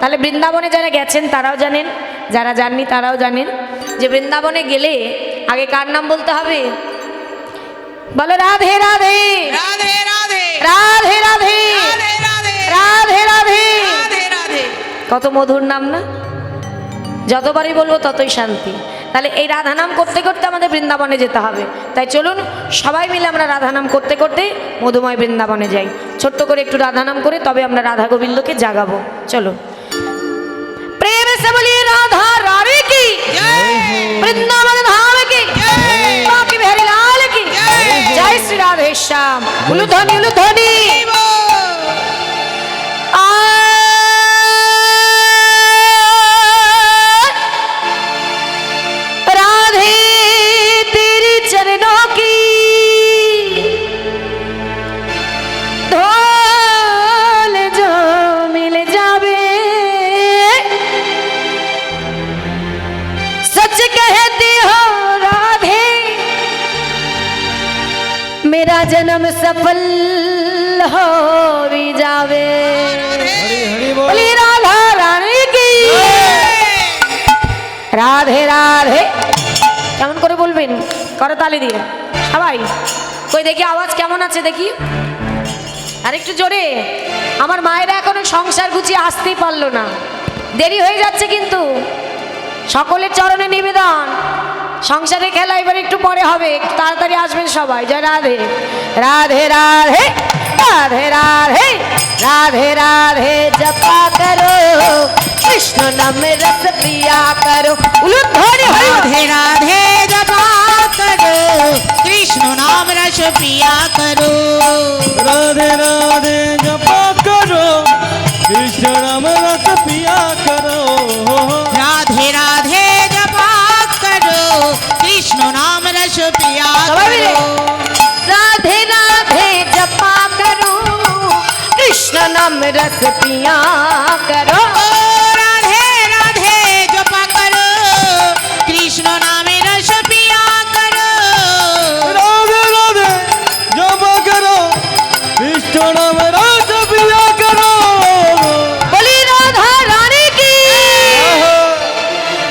তাহলে বৃন্দাবনে যারা গেছেন তারাও জানেন, যারা যাননি তারাও জানেন যে বৃন্দাবনে গেলে আগে কার নাম বলতে হবে? বলো রাধে রাধে রাধে রাধে রাধে রাধে রাধে রাধে রাধে রাধে। রাধে রাধে। কত মধুর নাম না? যতবারই বলবো ততই শান্তি। তাহলে এই রাধা নাম করতে করতে আমাদের বৃন্দাবনে যেতে হবে। তাই চলুন সবাই মিলে আমরা রাধা নাম করতে করতে মধুময় বৃন্দাবনে যাই। ছোট্ট করে একটু রাধা নাম করে তবে আমরা রাধা গোবিন্দকে জাগাবো। চলো প্রেম সে বলিয়ে রাধা রানী কি বৃন্দাবন ধাম কি বাকি বিহারি লাল কি জয় শ্রী রাধে শ্যাম। উলুধ্বনি উলুধ্বনি। मेरा जन्म सफल हो भी जावे। बोली राधा रानी की राधे राधे। কেমন করে বলবেন? করতালি দিয়ে সবাই। কই দেখি আওয়াজ কেমন আছে দেখি, আর একটু জোরে। আমার মায়েরা এখনো সংসার গুছিয়ে আসতেই পারলো না, দেরি হয়ে যাচ্ছে কিন্তু। সকলের চরণে নিবেদন, সংসারে খেলা এবার একটু পরে হবে, তাড়াতাড়ি আসবেন সবাই। জয় রাধে রাধে রাধে রাধে রাধে রাধে রাধে জপা করো কৃষ্ণ নাম রস পিয়া করো। উলুধ্বনি। राधे राधे जपा करो कृष्ण नाम रस पिया करो। राधे राधे जपा करो कृष्ण नाम रस पिया करो। राधे राधे जपा करो कृष्ण नाम रस पिया करो। राधे राधे जपा करो कृष्ण नाम रस पिया करो। राधे राधे जपा करो कृष्ण नाम रस पिया करो। राधे राधे जपा करो कृष्ण नाम रस पिया करो। बोली राधा रानी की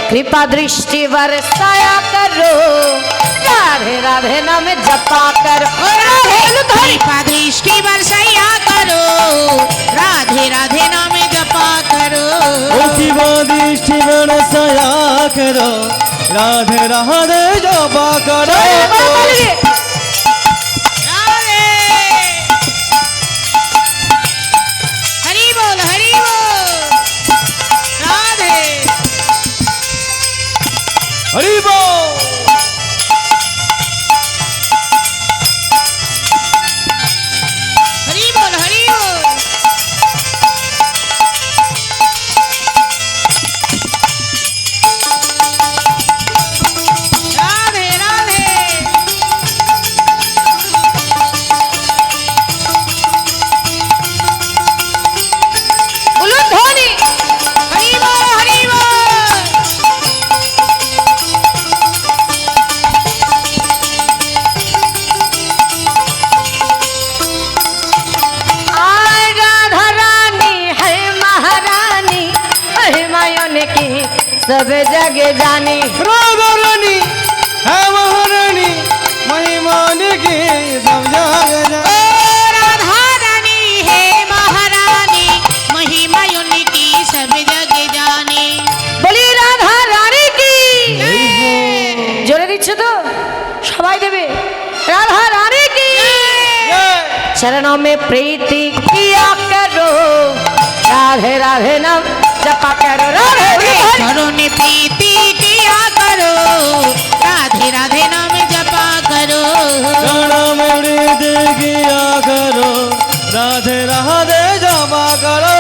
कृपा दृष्टि बरसाया करो। राधे राधे नाम जपा करो। कृपा दृष्टि बरसाया करो राधे राधे नाम जपा करो। शिवा दृष्टि बरसाया करो राधे राधे जपा करो। राधे हरि बोल राधे हरि बोल। हरि बोल हरि बोल। राधे राधे उलुध्वनि। हरि बोल हरि बोल। राधा रानी है महारानी महिमायन की सब जग जानी। राधा रानी है महारानी महिमान की सब जगह ओ राधा रानी है महारानी महिमा उनकी सब जग जाने। बोली राधा रानी की जोरे दिच्छो तो सबाई देवे। राधा रानी की चरणों में प्रीति किया करो राधे राधे नाम जपा करो। राधे करो ने प्रीति किया करो राधे राधे नाम जपा करो। नाम वृद्धि किया करो राधे राधे जपा करो।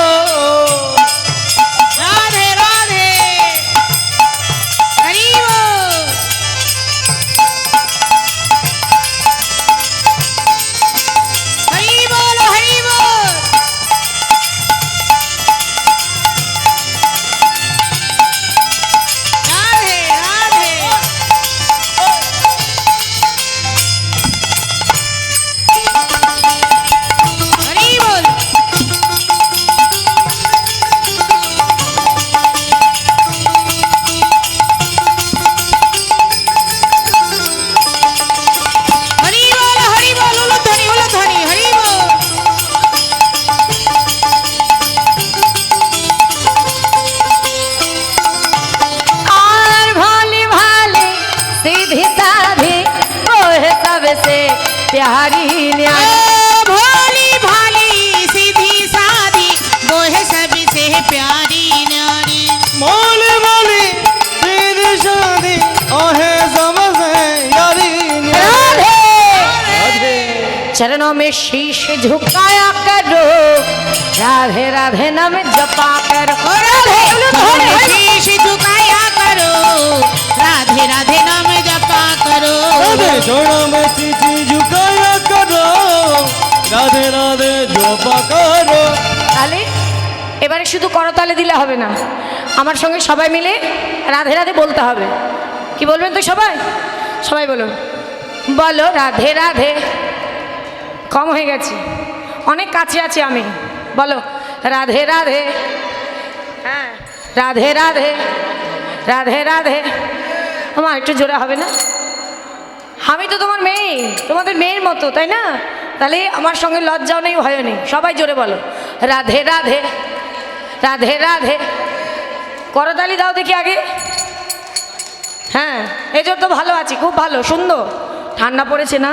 राधे राधे हरि बोल। हरि बोल हरि बोल। राधे राधे हरि बोल। प्यारी ओ न्यारी भोली भाली सीधी सादी वो है सबसे प्यारी नारी मोली मोली सीधी शादी ओहे समझे यारी राधे राधे चरणों में शीश झुकाया करो राधे राधे नाम जपा करो राधे शीश झुकाया करो राधे राधे नाम जपा करो राधे चरणों में सीधी झुकाया करो राधे राधे जपा करो তাহলে এবারে শুধু করতালে দিলে হবে না, আমার সঙ্গে সবাই মিলে রাধে রাধে বলতে হবে। কি বলবেন তো সবাই? সবাই বলুন, বলো রাধে রাধে। কম হয়ে গেছে, অনেক কাছে আছি আমি। বলো রাধে রাধে। হ্যাঁ, রাধে রাধে রাধে রাধে। আমার একটু জোরে হবে না? আমি তো তোমার মেয়ে, তোমাদের মেয়ের মতো, তাই না? তাহলে আমার সঙ্গে লজ্জাও নেই, ভয়ও নেই। সবাই জোরে বলো রাধে রাধে রাধে রাধে। করতালি দাও দেখি আগে। হ্যাঁ, এই জন্য তো ভালো আছি, খুব ভালো, সুন্দর। ঠান্ডা পড়েছে না?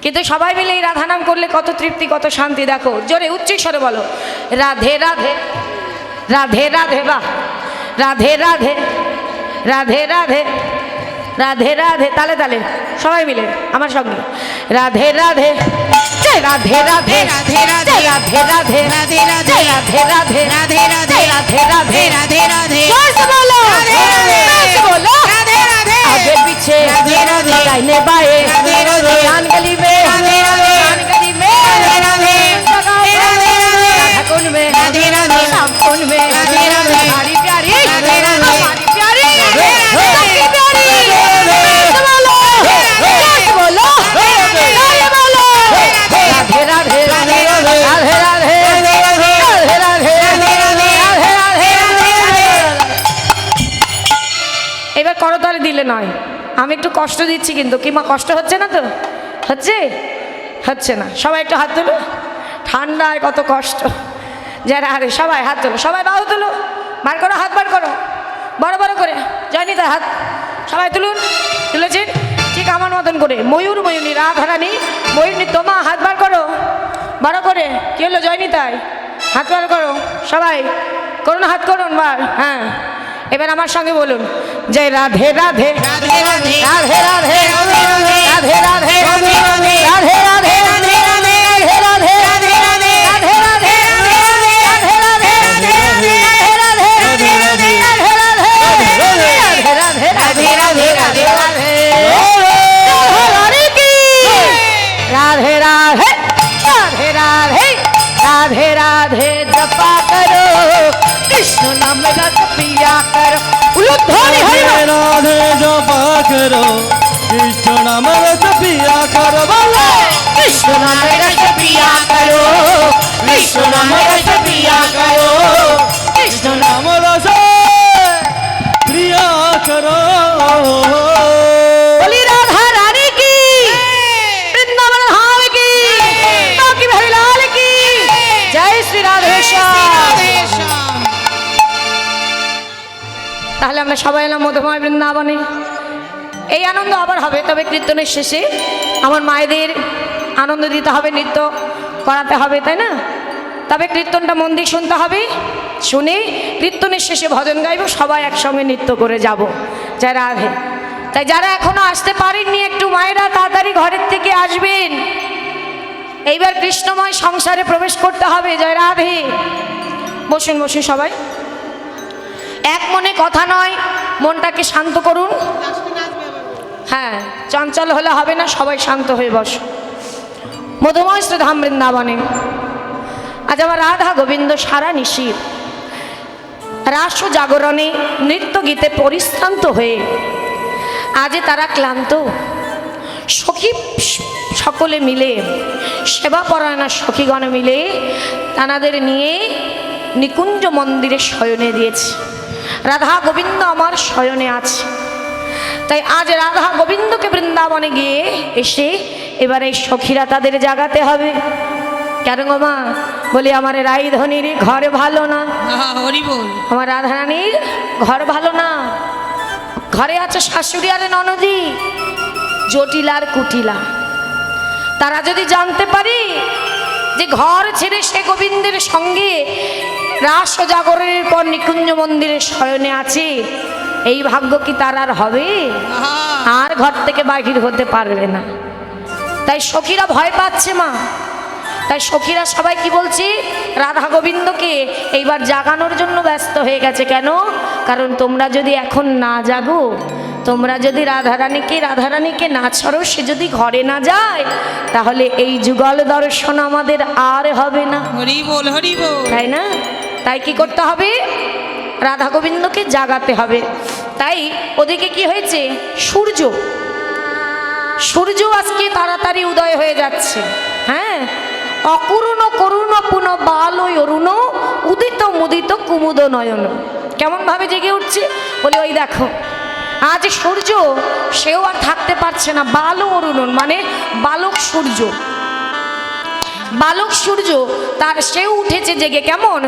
কিন্তু সবাই মিলে এই রাধা নাম করলে কত তৃপ্তি, কত শান্তি। দেখো জোরে উচ্চ স্বরে বলো রাধে রাধে রাধে রাধে। বাহ, রাধে রাধে রাধে রাধে রাধে রাধে। তালে তালে সবাই মিলে আমার সঙ্গে রাধে রাধে জয় রাধে রাধে রাধে রাধে জয় রাধে রাধে রাধে রাধে জয় রাধে রাধে রাধে রাধে জয় রাধে রাধে রাধে রাধে जोर से बोलो राधे राधे जोर से बोलो राधे राधे आगे पीछे राधे राधे दाहिने बाएं राधे राधे कान गली में राधे राधे कान गली में राधे राधे राधे राधे राधा कुंड में राधे राधे श्याम कुंड में राधे राधे हमारी प्यारी राधे राधे हमारी प्यारी राधे राधे सबकी प्यारी जोर से बोलो जोर से बोलो राधे राधे राधे राधे राधे राधे राधे राधे এবার করতালি দিলে নয়, আমি একটু কষ্ট দিচ্ছি কিন্তু। কি মা, কষ্ট হচ্ছে না তো? হচ্ছে? হচ্ছে না? সবাই একটু হাত তোলো। ঠান্ডায় কত কষ্ট। যারা আরে সবাই হাত তোলো, সবাই বাহু তোলো, বার করো হাত, বার করো বড় বড় করে। জয়নি তার হাত সবাই তুলুন, তুলেছেন ঠিক আমার মতন করে। ময়ূর ময়ূরী রাধারানী ময়ূরী, তোমা হাত বার করো বড় করে। কি হলো জয়নি তাই? হাত বার করো সবাই, করুন হাত করুন বার। হ্যাঁ, এবার আমার সঙ্গে বলুন জয় রাধে রাধে राधे राधे রাধে রাধে রাধে রাধে রাধে রাধে রাধে রাধে রাধে রাধে রাধে राधे राधे राधे राधे राधे राधे जपा करो कृष्ण नाम रस पिया करो। उलूध्वनि हरि बोल। राधे जपा करो कृष्ण नाम रस पिया करो बोलो कृष्ण नाम रस पिया करो कृष्ण नाम रस पिया करो कृष्ण नाम नाम रस प्रिया करो बोली राधा रानी की, वृंदावन धाम की, बाकी बिहारी लाल की जय श्री राधे श्याम। তাহলে আমরা সবাই এলাম মধুময় বৃন্দাবনে। এই আনন্দ আবার হবে, তবে কীর্তনের শেষে আমার মায়েদের আনন্দ দিতে হবে, নৃত্য করাতে হবে, তাই না? তবে কীর্তনটা মন দিয়ে শুনতে হবে, শুনে কীর্তনের শেষে ভজন গাইব, সবাই একসঙ্গে নৃত্য করে যাব জয় রাধে। তাই যারা এখনো আসতে পারেননি একটু মায়েরা তাড়াতাড়ি ঘরের থেকে আসবেন। এইবার কৃষ্ণময় সংসারে প্রবেশ করতে হবে জয় রাধে। বসুন বসুন সবাই, এক মনে কথা নয়, মনটাকে শান্ত করুন। হ্যাঁ, চঞ্চল হলে হবে না, সবাই শান্ত হয়ে বসো। মধুময় শ্রীধাম বৃন্দাবনে আজ আবার রাধা গোবিন্দ সারা নিশি রাস জাগরণে নৃত্য গীতে পরিশ্রান্ত হয়ে আজ তারা ক্লান্ত। সখী সকলে মিলে, সেবা পরায়ণা সখীগণ মিলে তানাদের নিয়ে নিকুঞ্জ মন্দিরে শয়নে দিয়েছে। রাধা গোবিন্দ আমার শয়নে আছে। তাই আজ রাধা গোবিন্দকে বৃন্দাবনে গিয়ে এসে এবারে সখীরা তাদের জাগাতে হবে। কেন গো মা? বলি আমার রাইধনির ঘর ভালো না, হরি বল। আমার রাধারানীর ঘর ভালো না। ঘরে আছে শাশুড়ি আর ননদি, জটিলা আর কুটিলা। তারা যদি জানতে পারে যে ঘর ছেড়ে সে গোবিন্দের সঙ্গে রাস জাগরণের পর নিকুঞ্জ মন্দিরে শয়নে আছে, এই ভাগ্য কি তার আর হবে? আহা, আর ঘর থেকে বাহির হতে পারবে না। তাই সখীরা ভয় পাচ্ছে মা। তাই সখীরা সবাই কি বলছে, রাধা গোবিন্দকে এইবার জাগানোর জন্য ব্যস্ত হয়ে গেছে। কেন? কারণ তোমরা যদি এখন না জাগো, তোমরা যদি রাধারানীকে না ছাড়ো, সে যদি ঘরে না যায়, তাহলে এই যুগল দর্শন আমাদের আর হবে না, হরি বল হরি বল। তাই না? তাই কি করতে হবে? রাধা গোবিন্দকে জাগাতে হবে। তাই ওদিকে কি হয়েছে, সূর্য আজকে তাড়াতাড়ি উদয় হয়ে যাচ্ছে। হ্যাঁ, অকুরুণ করুণ পুন বাল অরুণ উদিত মুদিত কুমুদ নয়ন। কেমন ভাবে জেগে উঠছে বলে, ওই দেখো আজ সূর্য সেও আর থাকতে পারছে না। বাল অরুণ মানে বালক সূর্য, বালক সূর্য তার সেও উঠেছে জেগে। কেমন?